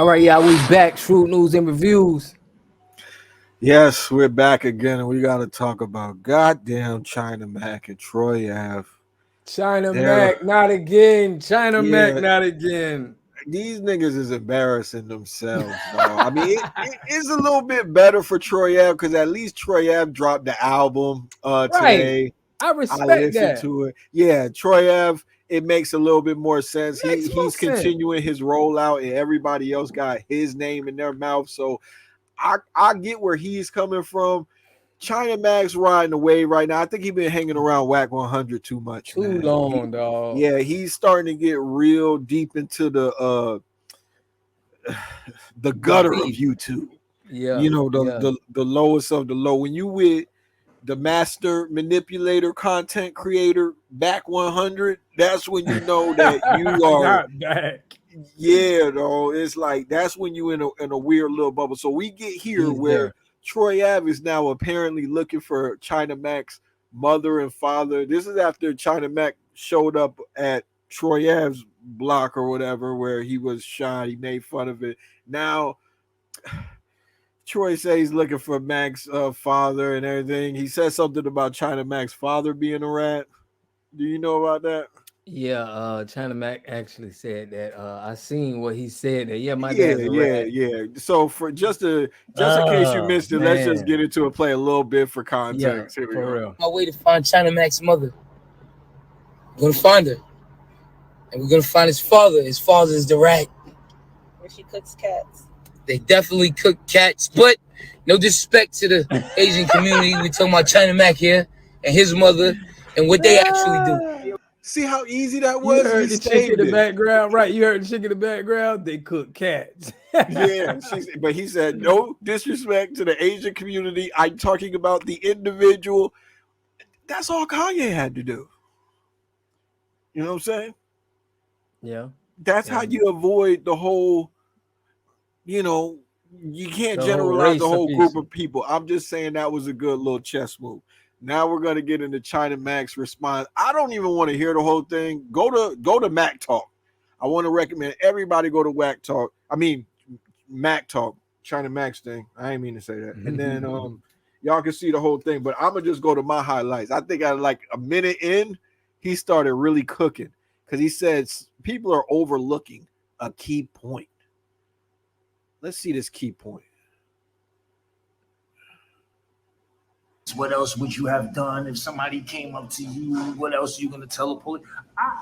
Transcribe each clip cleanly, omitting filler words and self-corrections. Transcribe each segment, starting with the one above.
All right, y'all, we back. Shrewd news and reviews. Yes, we're back again, and we got to talk about goddamn China Mac and Troy Ave. China They're, Mac, not again. China Mac, yeah, not again. these niggas is embarrassing themselves, dog. I mean, it is a little bit better for Troy Ave because at least Troy Ave dropped the album Right. today. I I respect listened that. to it. Yeah, Troy Ave. It makes a little bit more sense. Makes more He's sense. continuing his rollout, and everybody else got his name in their mouth. So I get where he's coming from. China Mac's riding the wave right now. I think he's been hanging around Whack 100 too much, Too man. long, dog. Yeah, he's starting to get real deep into the gutter of Beef. YouTube. Yeah, You know, yeah. the lowest of the low. When you with the master manipulator content creator back 100, that's when you know that you are. Not back. Yeah, though. It's like that's when you in a weird little bubble. So we get here He's where there. Troy Ave is now apparently looking for China Mac's mother and father. This is after China Mac showed up at Troy Ave's block or whatever, where he was shot. He made fun of it. Now Troy says he's looking for Mac's father and everything. He said something about China Mac's father being a rat. Do you know about that? Yeah, China Mac actually said that. I seen what he said that. Yeah, my Yeah, dad's a yeah, rat. yeah. So for just in case you Oh missed it, let's just man. get into it, play a little bit for Yeah, context. Here we for go. real. My way to find China Mac's mother. We're gonna find her, and we're gonna find his father. His father is the rat. Where she cooks cats. They definitely cook cats, but no disrespect to the Asian community. We're talking about China Mac here and his mother and what they actually do. See how easy that You was? He heard the chick in saved the it. background, right? You heard the chick in the background. They cook cats. Yeah, but he said no disrespect to the Asian community. I'm talking about the individual. That's all Kanye had to do. You know what I'm saying? Yeah, That's how yeah. you avoid the whole, you know, you can't The whole generalize the race of whole group people. of people. I'm just saying that was a good little chess move. Now we're gonna get into China Mac's response. I don't even want to hear the whole thing. Go to Mac Talk. I want to recommend everybody go to Whack Talk. I mean Mac Talk, China Mac's thing. I didn't mean to say that. And then y'all can see the whole thing, but I'm gonna just go to my highlights. I think at like a minute in, he started really cooking because he said people are overlooking a key point. Let's see this key point. What else would you have done if somebody came up to you? What else are you gonna tell the police?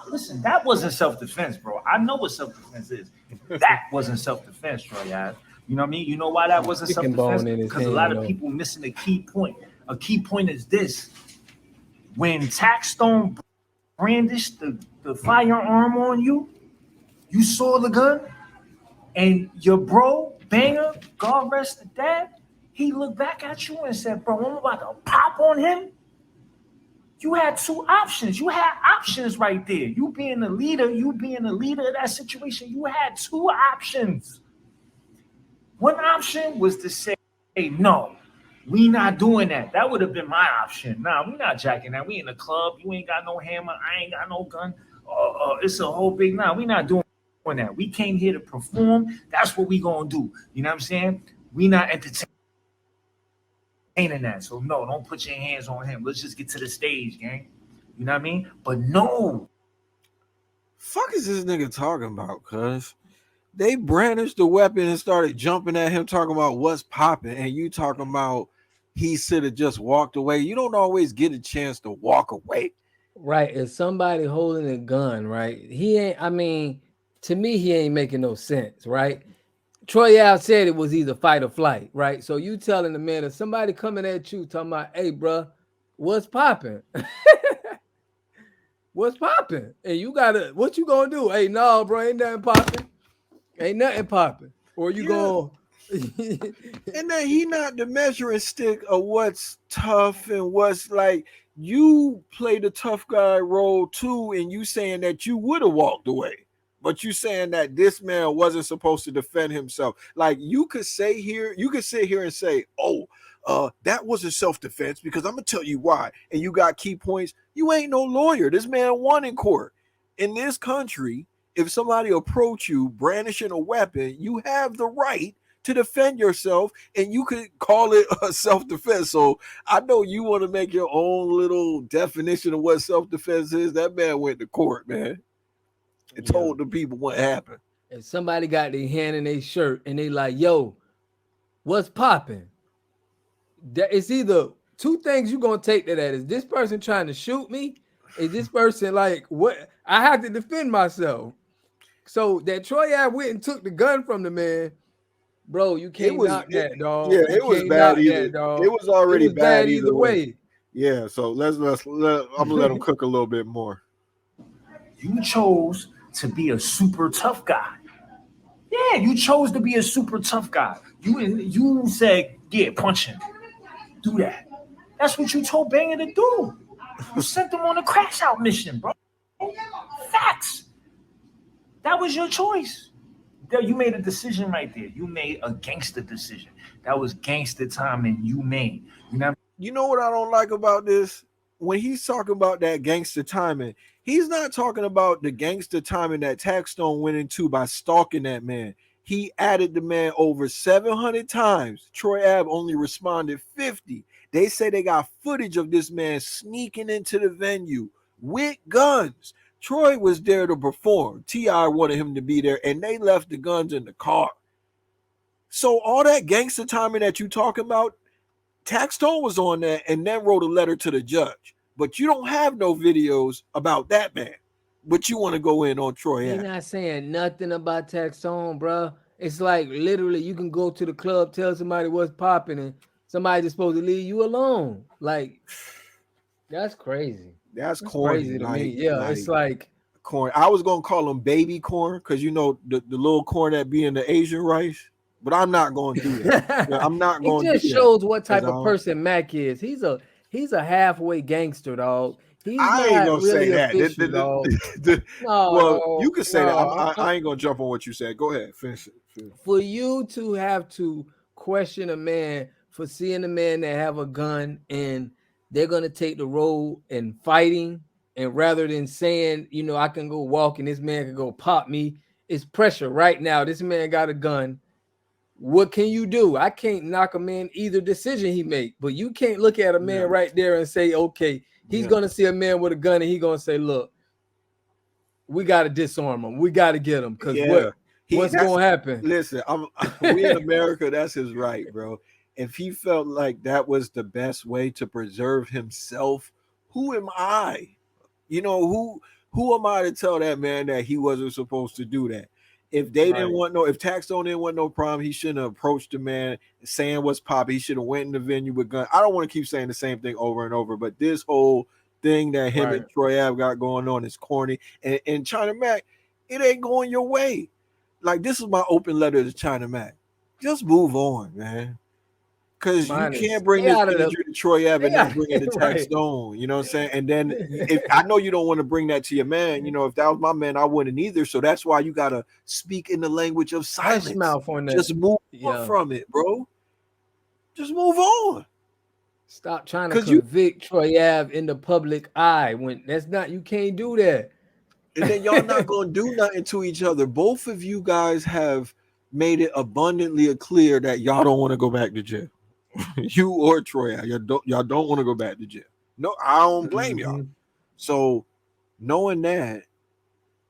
Listen, that wasn't self-defense, bro. I know what self-defense is. That wasn't self-defense, Troy. You know what I mean? You know why that wasn't Chicken self-defense? bone in his Because a hand, lot of though. people missing a key point. A key point is this: when Taxstone brandished the firearm on you, you saw the gun, and your bro, Banger, God rest the dead, he looked back at you and said, bro, I'm about to pop on him. You had two options. You had options right there. You being the leader of that situation, you had two options. One option was to say, hey, no, we not doing that. That would have been my option. Nah, we not jacking that. We in the club. You ain't got no hammer. I ain't got no gun. It's a whole big, nah, we not doing that. We came here to perform. That's what we gonna do. You know what I'm saying? We not entertaining that. So no, don't put your hands on him. Let's just get to the stage, gang. You know what I mean? But no. Fuck is this nigga talking about? Cuz they brandished the weapon and started jumping at him, talking about what's popping, and you talking about he should have just walked away. You don't always get a chance to walk away. Right. If somebody holding a gun, right? He ain't, I mean, to me, he ain't making no sense, right? Troy Ave said it was either fight or flight, right? So you telling the man if somebody coming at you talking about, hey, bro, what's popping? What's popping? And you gotta, what you gonna do? Hey, no, bro, ain't nothing popping. Ain't nothing popping. Or you Yeah. go. And then he not the measuring stick of what's tough and what's like. You play the tough guy role too, and you saying that you would have walked away, but you saying that this man wasn't supposed to defend himself. Like you could say here, you could sit here and say, "Oh, that wasn't self-defense," because I'm gonna tell you why. And you got key points. You ain't no lawyer. This man won in court. In this country, if somebody approach you brandishing a weapon, you have the right to defend yourself, and you could call it a self-defense. So I know you want to make your own little definition of what self-defense is. That man went to court, man, and told the people what happened. If somebody got their hand in their shirt and they like, yo, what's popping? It's either two things you're gonna take that at. Is this person trying to shoot me? Is this person like what? I have to defend myself. So that Troy Ave went and took the gun from the man. Bro, you can't knock that, dog. Yeah, you it was can't bad knock either. that, dog. It was already It was bad either way. Yeah, so I'm gonna let him cook a little bit more. You chose to be a super tough guy. Yeah, you chose to be a super tough guy. You said, yeah, punch him. Do that. That's what you told Banger to do. You sent him on a crash out mission, bro. Facts. That was your choice. You made a decision right there. You made a gangster decision. That was gangster timing you made. You know what I don't like about this? When he's talking about that gangster timing, he's not talking about the gangster timing that Taxstone went into by stalking that man. He added the man over 700 times. Troy Ave only responded 50. They say they got footage of this man sneaking into the venue with guns. Troy was there to perform. T.I. wanted him to be there, and they left the guns in the car. So all that gangster timing that you talking about, Taxstone was on that and then wrote a letter to the judge. But you don't have no videos about that man. But you want to go in on Troy Ave. He's not saying nothing about Taxstone, bro. It's like literally you can go to the club, tell somebody what's popping, and somebody's supposed to leave you alone. Like, that's crazy. That's corny crazy to me. Yeah, it's like corn. I was gonna call them baby corn because you know the little corn that be in the Asian rice, but I'm not gonna do that. I'm not going to. It just shows what type of person Mac is. He's a halfway gangster, dog. I ain't gonna really say that. Official, dog. No, well, you can say that. I ain't gonna jump on what you said. Go ahead, finish it. For you to have to question a man for seeing a man that have a gun and they're gonna take the role in fighting, and rather than saying, you know, I can go walk and this man can go pop me, it's pressure right now. This man got a gun. What can you do? I can't knock a man either decision he make, but you can't look at a man right there and say, okay, he's gonna see a man with a gun and he's gonna say, look, we gotta disarm him, we gotta get him, because what's gonna happen? Listen, we in America, that's his right, bro. If he felt like that was the best way to preserve himself, who am I? You know, who am I to tell that man that he wasn't supposed to do that? If they didn't want if Taxstone didn't want no problem, he shouldn't have approached the man saying what's popping. He should have went in the venue with gun. I don't want to keep saying the same thing over and over, but this whole thing that him and Troy Ave got going on is corny. And China Mac, it ain't going your way. Like, this is my open letter to China Mac. Just move on, man. Because you can't bring this energy to Troy Ave and then bring it to Taxstone. You know what I'm saying? And then if I know you don't want to bring that to your man, you know, if that was my man, I wouldn't either. So that's why you gotta speak in the language of silence. Just move on from it, bro. Just move on. Stop trying to convict Troy Ave in the public eye when that's not, you can't do that. And then y'all not gonna do nothing to each other. Both of you guys have made it abundantly clear that y'all don't want to go back to jail. You or Troy, y'all don't want to go back to jail. No, I don't blame y'all. So, knowing that,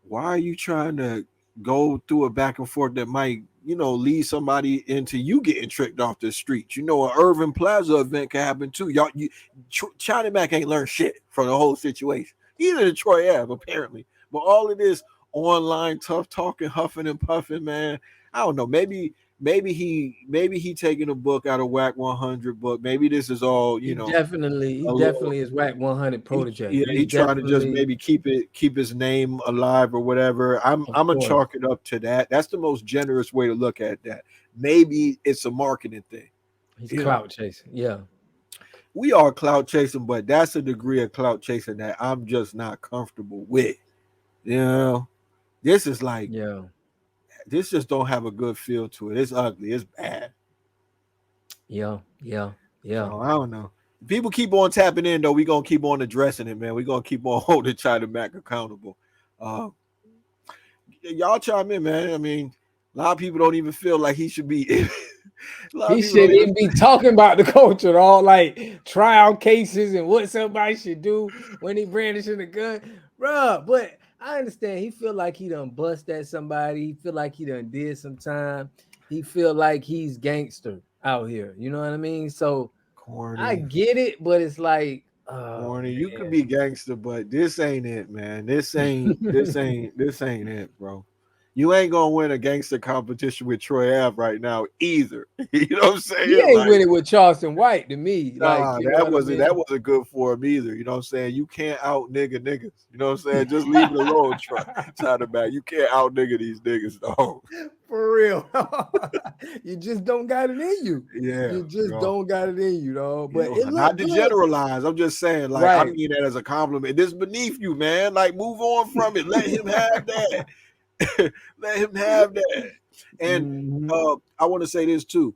why are you trying to go through a back and forth that might, you know, lead somebody into you getting tricked off the streets? You know, an Irving Plaza event can happen too. China Mac ain't learned shit from the whole situation. Either the Troy Ave, apparently. But all of this online tough talking, huffing and puffing, man, I don't know. Maybe he taking a book out of Whack 100 book. Maybe this is all, you know. He definitely is Whack 100 protege. He trying to just maybe keep his name alive or whatever. I'm gonna chalk it up to that. That's the most generous way to look at that. Maybe it's a marketing thing. He's clout chasing. Yeah. We are clout chasing, but that's a degree of clout chasing that I'm just not comfortable with. You know, this is like, this just don't have a good feel to it. It's ugly. It's bad. Yeah. So, I don't know. People keep on tapping in, though. We're going to keep on addressing it, man. We're going to keep on holding China Mac accountable. y'all chime in, man. I mean, a lot of people don't even feel like he should be. A lot of He people don't shouldn't even be talking about the culture, all like trial cases and what somebody should do when he brandishing the gun, bruh. But I understand he feel like he done bust at somebody. He feel like he done did some time. He feel like he's gangster out here. You know what I mean? So I corny. get it, but it's like, oh Corny. You could be gangster, but this ain't it, man. This ain't it, bro. You ain't gonna win a gangster competition with Troy Ave right now either. You know what I'm he saying? ain't Like, winning with Charleston White to me. Like, nah, you know what I that mean? wasn't good for him either. You know what I'm saying? You can't out niggas. You know what I'm saying? Just leave it alone, China Mac. You can't out these niggas, dog. For real. You just don't got it in you. Yeah, You just bro. don't got it in you, dog. You But know, it not looked to good. generalize. I'm just saying, like, I Right. mean that as a compliment. This beneath you, man. Like, move on from it. Let him have that. Let him have that. And Mhm. I want to say this too.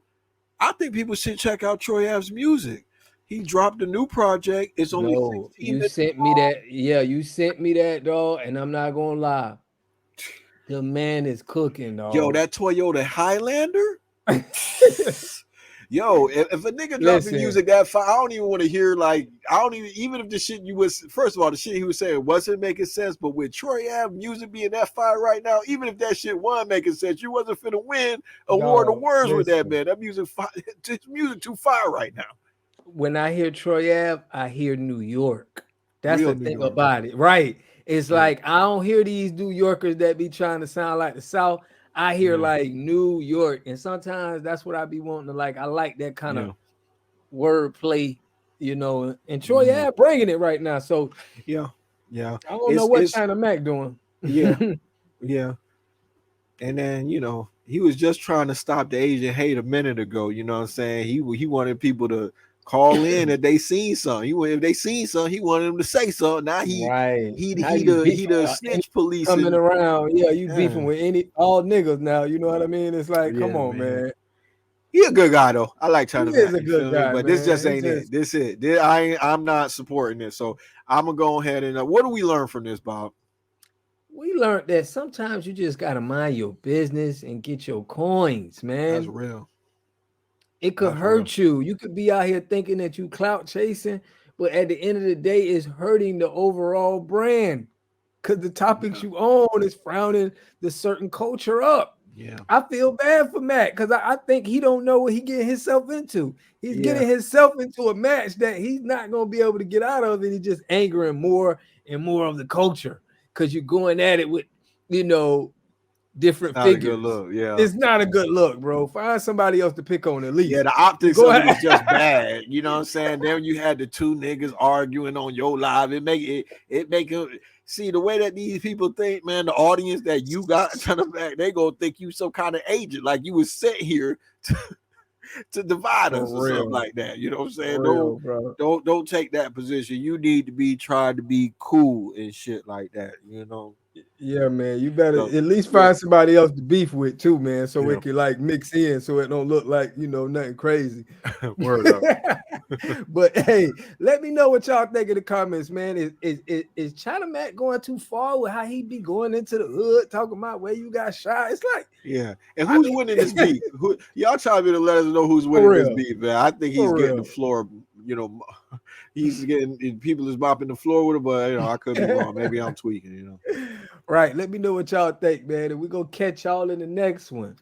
I think people should check out Troy Ave's music. He dropped a new project. It's only No, 16 you minutes sent me long. that. Yeah, you sent me that, dog. And I'm not gonna lie. The man is cooking, Yo, dog. that Toyota Highlander. Yo, if a nigga dropping Listen, music that far, I don't even want to hear like I don't even if the shit you was first of all the shit he was saying wasn't making sense, but with Troy Ave music being that fire right now, even if that shit wasn't making sense, you wasn't finna win a war of dog, words with that listen. man. That music, his music too fire right now. When I hear Troy Ave, I hear New York. That's Real the New thing York. about it, right? It's Yeah, like I don't hear these New Yorkers that be trying to sound like the South. I hear yeah, like New York, and sometimes that's what I be wanting to like. I like that kind yeah, of wordplay, you know. And Troy mhm. Ave bringing it right now. So Yeah, yeah. I don't know what It's China Mac doing. yeah, yeah. And then, he was just trying to stop the Asian hate a minute ago. You know what I'm saying? He wanted people to call in if they seen something. If they seen something, he wanted them to say something. Now Right now, he you the beefing he the any snitch police coming and around. Yeah, you yeah, beefing with any all niggas now. You know what I mean? It's like, come yeah, on, man. man. He a good guy though. I like He China is Mac. a You good feel me? guy, But this just man. It's ain't it. just This it. I'm not supporting this. So I'm gonna go ahead and what do we learn from this, Bob? we learned that sometimes you just gotta mind your business and get your coins, That's man. real. It could That's real. hurt you. You could be out here thinking that you clout chasing, but at the end of the day, it's hurting the overall brand because the topics Yeah. you own is frowning the certain culture up. Yeah. I feel bad for Matt because I think he don't know what he getting himself into. He's Yeah. getting himself into a match that he's not gonna be able to get out of, and he's just angering more and more of the culture because you're going at it with, you know, It's different not a good figures. look. Yeah. It's not a good look, bro. Find somebody else to pick on at Yeah, least. the optics Go of it is ahead. just bad. You know what I'm saying? Then you had the two niggas arguing on your live. It make it see the way that these people think, man. The audience that you got trying to back, they gonna think you some kind of agent, like you was sent here to divide For us or something real. like that. You know what I'm saying? For real, bro. Don't take that position. You need to be trying to be cool and shit like that. You know. Yeah, man. You better So at least yeah, find somebody else to beef with too, man, so yeah. it can like mix in so it don't look like, you know, nothing crazy. Word up. But hey, let me know what y'all think in the comments, man. Is China Mac going too far with how he be going into the hood talking about where you got shot? It's like, Yeah. And I who's mean, winning this beef? Y'all trying to let us know who's for winning this real, beef, man. I think he's for getting the real. floor, he's getting people is mopping the floor with him, but I could be wrong. Maybe I'm tweaking. Right. Let me know what y'all think, man. And we're gonna catch y'all in the next one.